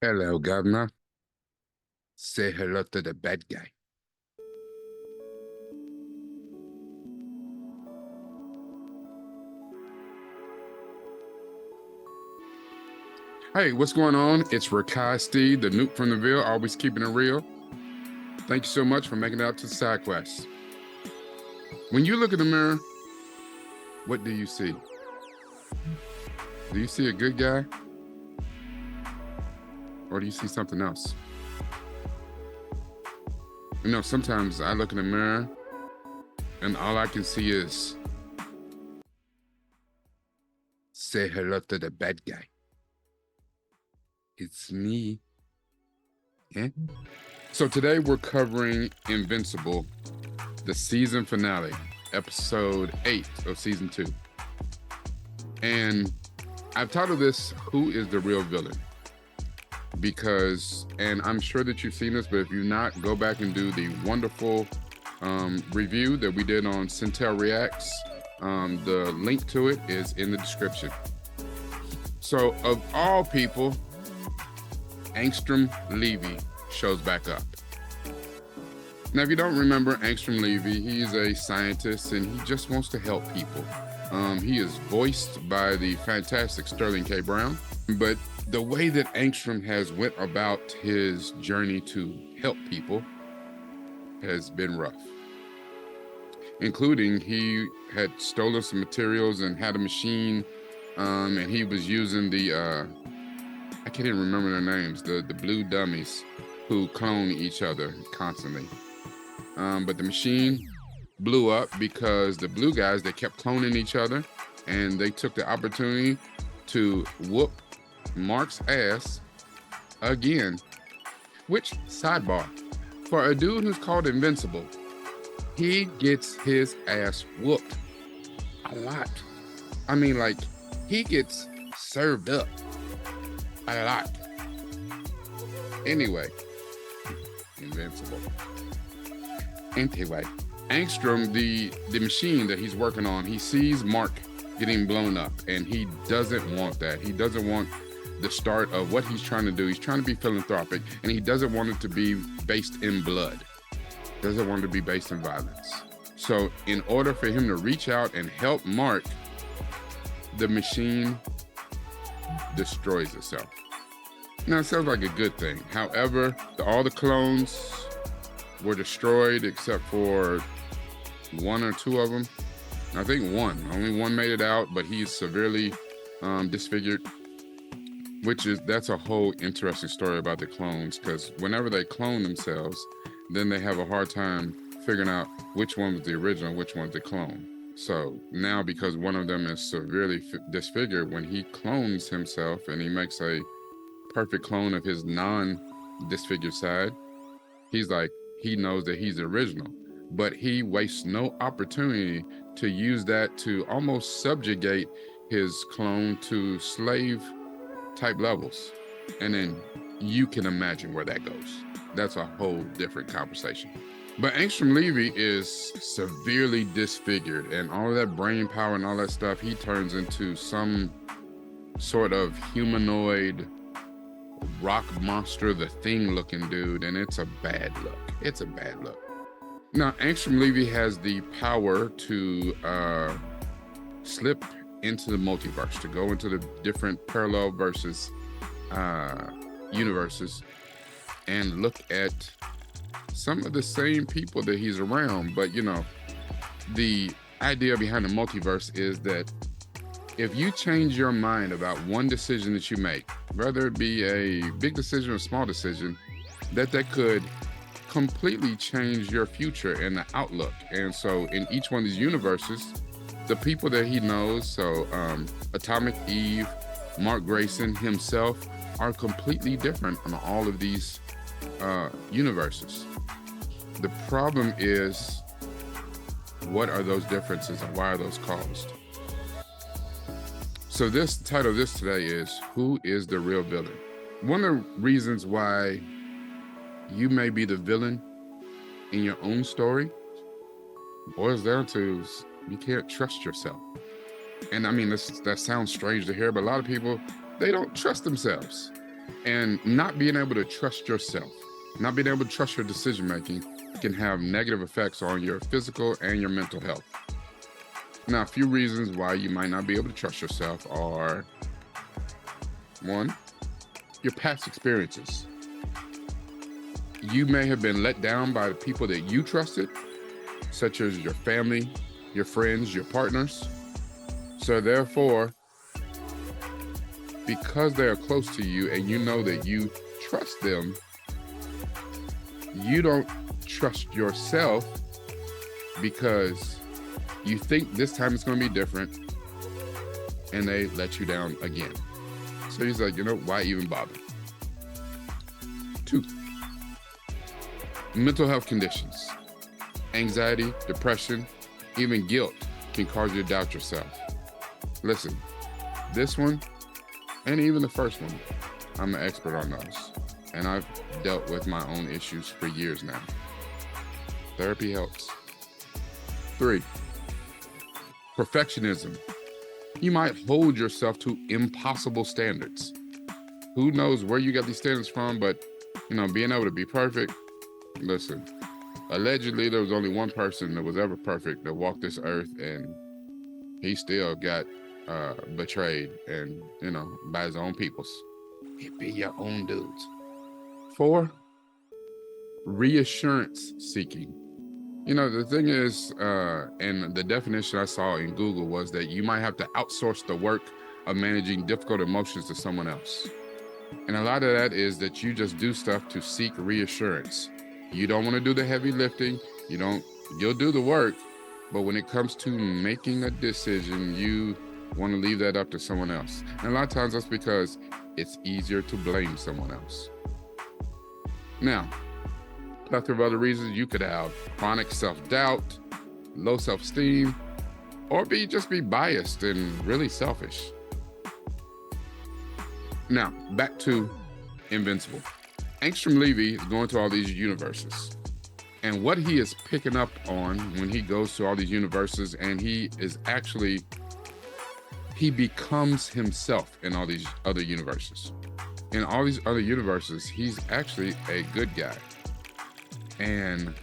Hello, Governor. Say hello to the bad guy. Hey, what's going on? It's Rekkai Steve, the Nuke from the Ville, always keeping it real. Thank you so much for making it out to the side quest. When you look in the mirror, what do you see? Do you see a good guy? Or do you see something else? You know, sometimes I look in the mirror and all I can see is say hello to the bad guy. It's me. Yeah? So today we're covering Invincible, the season finale, episode 8 of season 2. And I've titled this, Who is the Real Villain? Because, and I'm sure that you've seen this, but if you've not, go back and do the wonderful review that we did on Syntell Reacts. The link to it is in the description. So of all people, Angstrom Levy shows back up. Now, if you don't remember Angstrom Levy, he's a scientist and he just wants to help people. He is voiced by the fantastic Sterling K. Brown, but the way that Angstrom has went about his journey to help people has been rough. Including he had stolen some materials and had a machine, and he was using the, I can't even remember their names, the blue dummies who clone each other constantly. But the machine blew up because the blue guys, they kept cloning each other, and they took the opportunity to whoop Mark's ass again. Which, sidebar, for a dude who's called Invincible, he gets his ass whooped a lot. I mean, like, he gets served up a lot. Anyway, Invincible. Anyway, Angstrom, the machine that he's working on, he sees Mark getting blown up, and he doesn't want that. He doesn't want the start of what he's trying to do. He's trying to be philanthropic, and he doesn't want it to be based in blood. Doesn't want it to be based in violence. So in order for him to reach out and help Mark, the machine destroys itself. Now, it sounds like a good thing. However, all the clones were destroyed except for one or two of them. I think one. Only one made it out, but he's severely disfigured. That's a whole interesting story about the clones, because whenever they clone themselves, then they have a hard time figuring out which one was the original, which one's the clone. So now, because one of them is severely disfigured, when he clones himself and he makes a perfect clone of his non-disfigured side, he's like, he knows that he's the original, but he wastes no opportunity to use that to almost subjugate his clone to slave type levels. And then you can imagine where that goes. That's a whole different conversation. But Angstrom Levy is severely disfigured, and all of that brain power and all that stuff, he turns into some sort of humanoid rock monster, the Thing looking dude, and it's a bad look. It's a bad look. Now, Angstrom Levy has the power to slip into the multiverse, to go into the different parallel verses, universes, and look at some of the same people that he's around. But, you know, the idea behind the multiverse is that if you change your mind about one decision that you make, whether it be a big decision or a small decision, that could completely change your future and the outlook. And so in each one of these universes, the people that he knows, so Atomic Eve, Mark Grayson himself, are completely different on all of these universes. The problem is, what are those differences and why are those caused? So this title of this today is, Who is the Real Villain? One of the reasons why you may be the villain in your own story boils down to you can't trust yourself. And I mean, that sounds strange to hear, but a lot of people, they don't trust themselves. And not being able to trust yourself, not being able to trust your decision making can have negative effects on your physical and your mental health. Now, a few reasons why you might not be able to trust yourself are: one, your past experiences. You may have been let down by the people that you trusted, such as your family, your friends, your partners. So therefore, because they are close to you and you know that you trust them, you don't trust yourself because you think this time it's going to be different, and they let you down again. So he's like, why even bother? 2, mental health conditions. Anxiety, depression, even guilt can cause you to doubt yourself. Listen, this one, and even the first one, I'm an expert on those. And I've dealt with my own issues for years now. Therapy helps. 3, perfectionism. You might hold yourself to impossible standards. Who knows where you got these standards from, but being able to be perfect. Listen, allegedly there was only one person that was ever perfect that walked this earth, and he still got betrayed and by his own peoples. It be your own dudes. 4, reassurance seeking. The thing is, and the definition I saw in Google was that you might have to outsource the work of managing difficult emotions to someone else. And a lot of that is that you just do stuff to seek reassurance. You don't want to do the heavy lifting. You'll do the work, but when it comes to making a decision, you want to leave that up to someone else. And a lot of times that's because it's easier to blame someone else. Now, a plethora of other reasons. You could have chronic self-doubt, low self-esteem, or just be biased and really selfish. Now, back to Invincible. Angstrom Levy is going to all these universes. And what he is picking up on when he goes to all these universes, and he becomes himself in all these other universes. In all these other universes, he's actually a good guy. And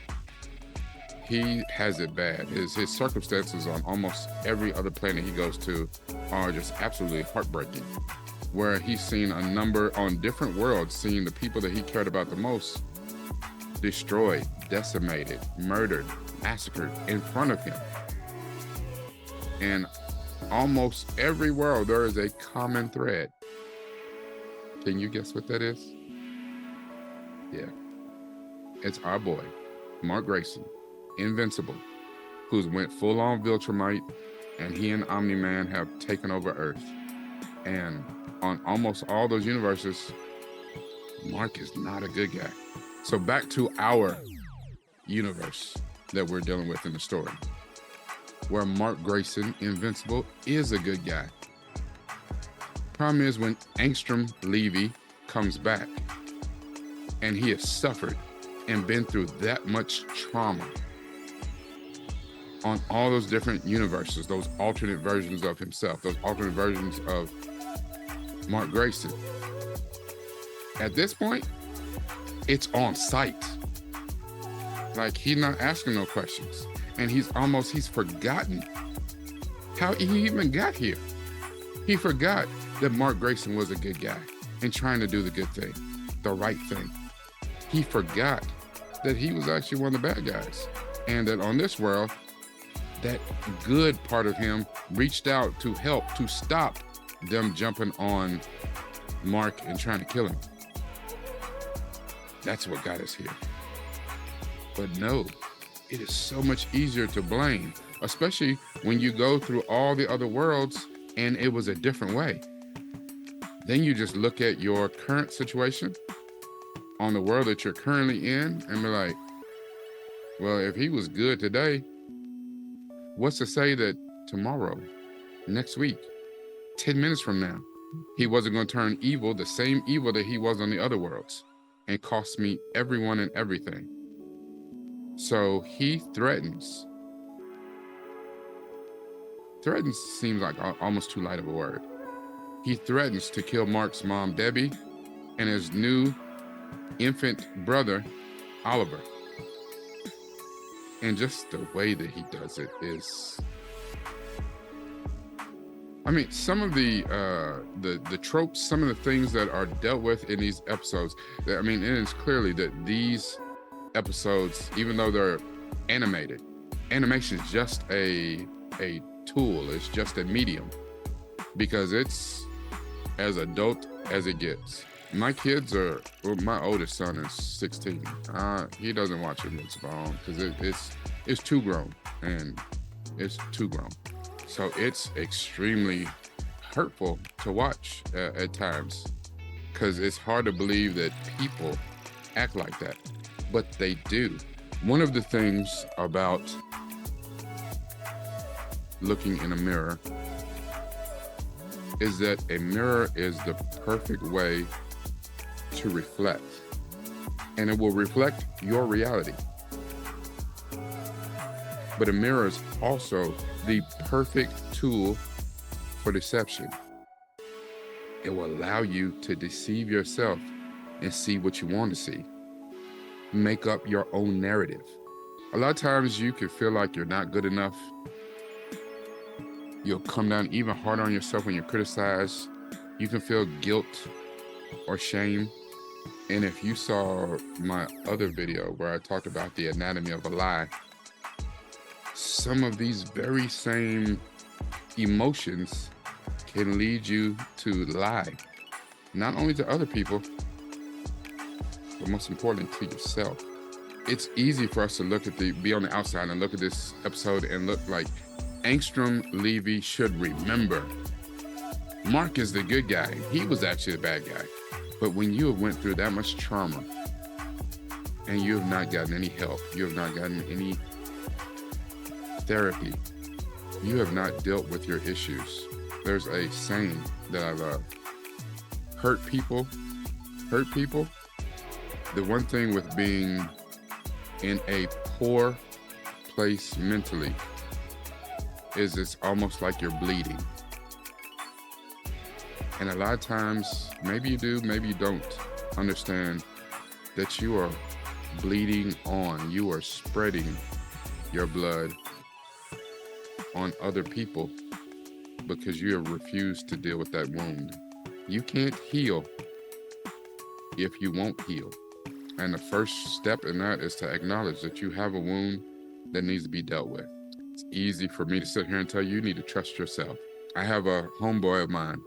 he has it bad. His circumstances on almost every other planet he goes to are just absolutely heartbreaking. Where he's seen a number on different worlds, seeing the people that he cared about the most destroyed, decimated, murdered, massacred in front of him. And almost every world, there is a common thread. Can you guess what that is? Yeah. It's our boy, Mark Grayson, Invincible, who's went full-on Viltrumite, and he and Omni-Man have taken over Earth. And on almost all those universes, Mark is not a good guy. So back to our universe that we're dealing with in the story, where Mark Grayson, Invincible, is a good guy. Problem is, when Angstrom Levy comes back, and he has suffered and been through that much trauma on all those different universes, those alternate versions of himself, those alternate versions of Mark Grayson. At this point, it's on sight. Like, he's not asking no questions. And he's forgotten how he even got here. He forgot that Mark Grayson was a good guy and trying to do the good thing, the right thing. He forgot that he was actually one of the bad guys, and that on this world, that good part of him reached out to help to stop them jumping on Mark and trying to kill him. That's what got us here. But no, it is so much easier to blame, especially when you go through all the other worlds and it was a different way. Then you just look at your current situation on the world that you're currently in and be like, well, if he was good today, what's to say that tomorrow, next week, 10 minutes from now, he wasn't going to turn evil, the same evil that he was on the other worlds, and cost me everyone and everything. So he threatens. Threatens seems like almost too light of a word. He threatens to kill Mark's mom, Debbie, and his new infant brother, Oliver. And just the way that he does it is, I mean, some of the tropes, some of the things that are dealt with in these episodes, I mean, it is clearly that these episodes, even though they're animated, animation is just a tool, it's just a medium, because it's as adult as it gets. My kids are, well, my oldest son is 16. He doesn't watch Invincible because it's too grown, and it's too grown. So it's extremely hurtful to watch at times, because it's hard to believe that people act like that, but they do. One of the things about looking in a mirror is that a mirror is the perfect way to reflect, and it will reflect your reality. But a mirror is also the perfect tool for deception. It will allow you to deceive yourself and see what you want to see. Make up your own narrative. A lot of times you can feel like you're not good enough. You'll come down even harder on yourself when you're criticized. You can feel guilt or shame. And if you saw my other video where I talked about the anatomy of a lie, some of these very same emotions can lead you to lie, not only to other people, but most importantly to yourself. It's easy for us to be on the outside and look at this episode and look like Angstrom Levy should remember. Mark is the good guy. He was actually the bad guy. But when you have went through that much trauma and you have not gotten any help, you have not gotten any therapy, you have not dealt with your issues. There's a saying that I love. Hurt people. The one thing with being in a poor place mentally is it's almost like you're bleeding. And a lot of times, maybe you do, maybe you don't understand that you are bleeding on. You are spreading your blood on other people because you have refused to deal with that wound. You can't heal if you won't heal. And the first step in that is to acknowledge that you have a wound that needs to be dealt with. It's easy for me to sit here and tell you, you need to trust yourself. I have a homeboy of mine.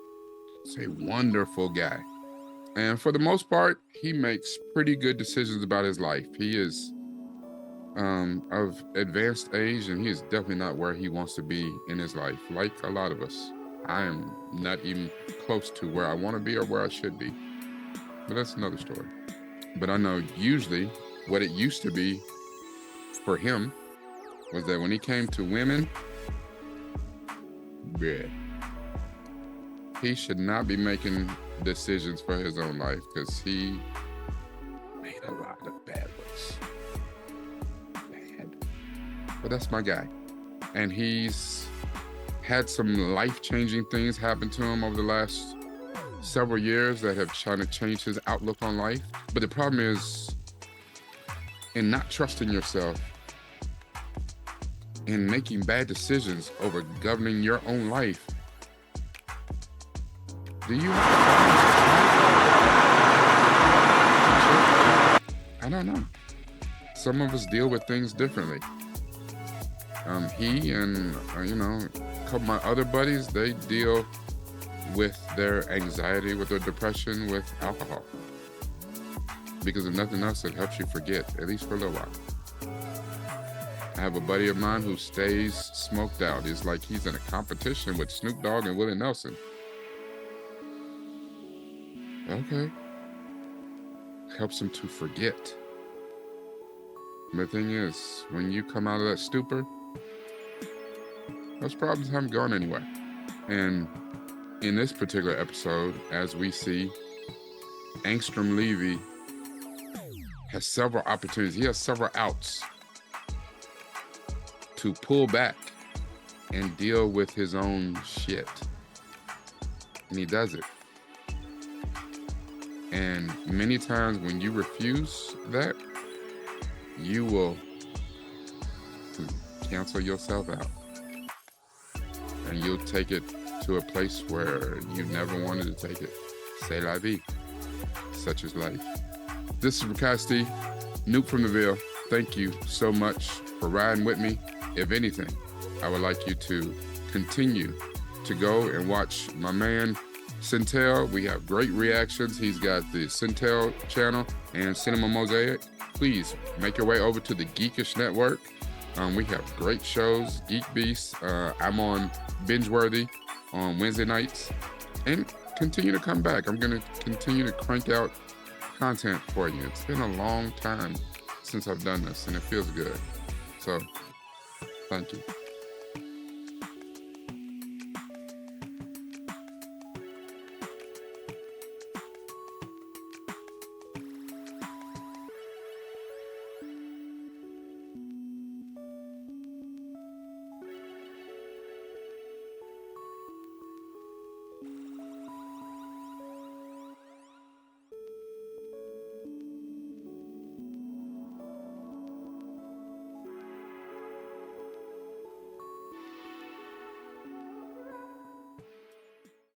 He's a wonderful guy. And for the most part, he makes pretty good decisions about his life. He is of advanced age, and he is definitely not where he wants to be in his life, like a lot of us. I am not even close to where I want to be or where I should be. But that's another story. But I know usually what it used to be for him was that when he came to women, he should not be making decisions for his own life because he made a lot of bad ones. But that's my guy. And he's had some life-changing things happen to him over the last several years that have tried to change his outlook on life. But the problem is in not trusting yourself, in making bad decisions over governing your own life. Do you I don't know. Some of us deal with things differently. He and, a couple of my other buddies, they deal with their anxiety, with their depression, with alcohol. Because if nothing else, it helps you forget, at least for a little while. I have a buddy of mine who stays smoked out. It's like he's in a competition with Snoop Dogg and Willie Nelson. Okay. Helps him to forget. The thing is, when you come out of that stupor, those problems haven't gone anywhere. And in this particular episode, as we see, Angstrom Levy has several opportunities. He has several outs to pull back and deal with his own shit. And he does it. And many times when you refuse that, you will cancel yourself out. And you'll take it to a place where you never wanted to take it. C'est la vie. Such is life. This is Rekkai, Nuke from the Ville. Thank you so much for riding with me. If anything, I would like you to continue to go and watch my man Syntell. We have great reactions. He's got the Syntell channel and Cinema Mosaic. Please make your way over to the Geekish Network. We have great shows, Geek Beast. I'm on Bingeworthy on Wednesday nights. And continue to come back. I'm going to continue to crank out content for you. It's been a long time since I've done this, and it feels good. So, thank you.